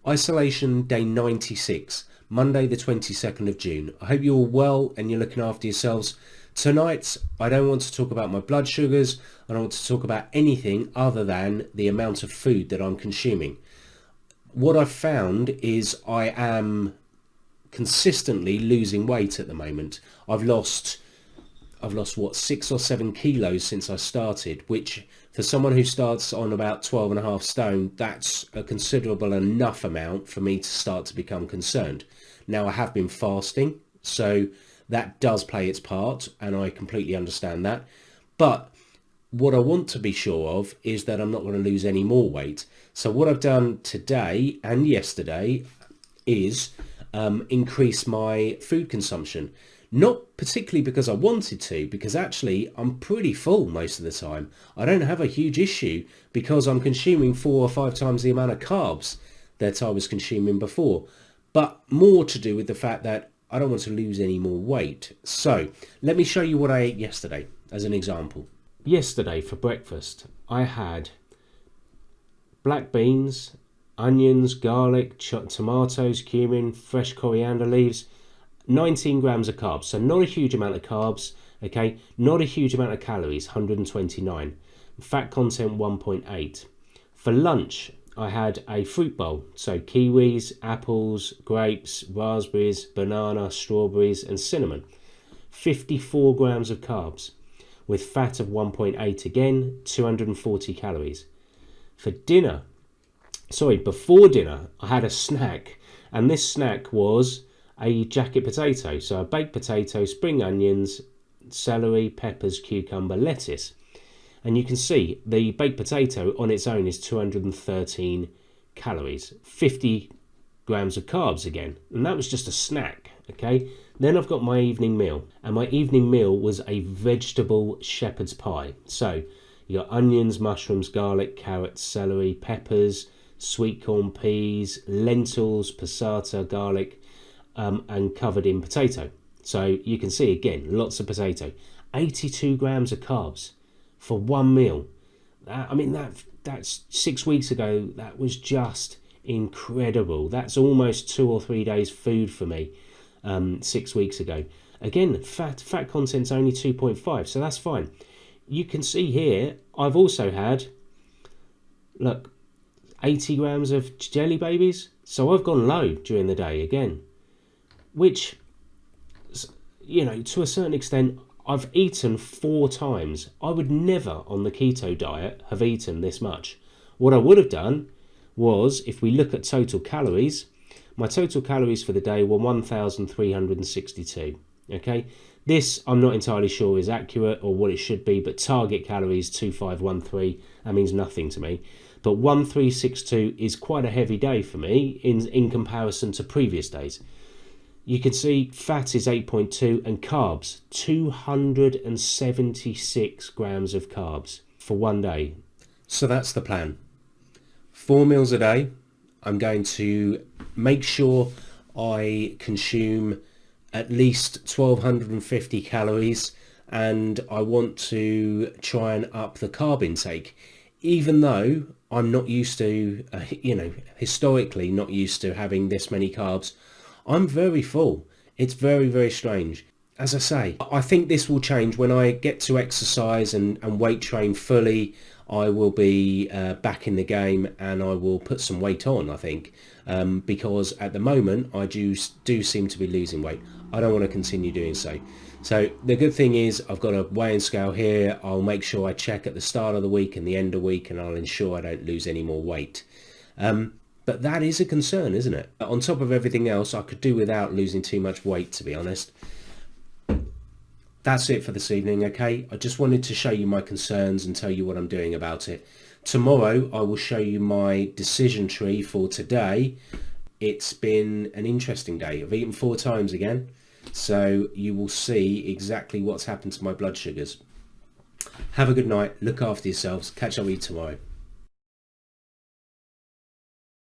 Isolation day 96, Monday the 22nd of June. I hope you're all well and you're looking after yourselves. Tonight, I don't want to talk about my blood sugars. I don't want to talk about anything other than the amount of food that I'm consuming. What I've found is I am consistently losing weight at the moment. I've lost what, 6 or 7 kilos since I started, which for someone who starts on about 12.5 stone, that's a considerable enough amount for me to start to become concerned. Now, I have been fasting, so that does play its part, and I completely understand that. But what I want to be sure of is that I'm not going to lose any more weight. So what I've done today and yesterday is increase my food consumption. Not particularly because I wanted to, because actually I'm pretty full most of the time. I don't have a huge issue because I'm consuming 4 or 5 times the amount of carbs that I was consuming before. But more to do with the fact that I don't want to lose any more weight. So let me show you what I ate yesterday as an example. Yesterday for breakfast, I had black beans, onions, garlic, tomatoes, cumin, fresh coriander leaves, 19 grams of carbs, so not a huge amount of carbs, okay, not a huge amount of calories, 129, fat content 1.8. For lunch, I had a fruit bowl, so kiwis, apples, grapes, raspberries, banana, strawberries and cinnamon, 54 grams of carbs, with fat of 1.8 again, 240 calories. For dinner, before dinner, I had a snack, and this snack was a jacket potato, so a baked potato, spring onions, celery, peppers, cucumber, lettuce. And you can see the baked potato on its own is 213 calories, 50 grams of carbs again, and that was just a snack, okay? Then I've got my evening meal, and my evening meal was a vegetable shepherd's pie. So you got onions, mushrooms, garlic, carrots, celery, peppers, sweet corn, peas, lentils, passata, garlic, and covered in potato. So you can see again, lots of potato. 82 grams of carbs for one meal. That's 6 weeks ago. That was just incredible. That's almost 2 or 3 days food for me 6 weeks ago. Again, fat content's only 2.5, so that's fine. You can see here, I've also had, look, 80 grams of jelly babies. So I've gone low during the day again, which, you know, to a certain extent, I've eaten 4 times. I would never on the keto diet have eaten this much. What I would have done was, if we look at total calories, my total calories for the day were 1,362. Okay, this I'm not entirely sure is accurate or what it should be, but target calories 2513, that means nothing to me. But 1362 is quite a heavy day for me in comparison to previous days. You can see fat is 8.2 and carbs 276 grams of carbs for one day. So that's the plan. 4 meals a day. I'm going to make sure I consume at least 1250 calories, and I want to try and up the carb intake, even though I'm not used to, historically not used to having this many carbs. I'm very full. It's very, very strange. As I say, I think this will change when I get to exercise and weight train fully. I will be back in the game and I will put some weight on, I think, because at the moment I do seem to be losing weight. I don't want to continue doing so. So the good thing is I've got a weighing scale here. I'll make sure I check at the start of the week and the end of the week, and I'll ensure I don't lose any more weight. But that is a concern, isn't it? On top of everything else, I could do without losing too much weight, to be honest. That's it for this evening, okay? I just wanted to show you my concerns and tell you what I'm doing about it. Tomorrow, I will show you my decision tree for today. It's been an interesting day. I've eaten 4 times again, so you will see exactly what's happened to my blood sugars. Have a good night. Look after yourselves. Catch up with you tomorrow.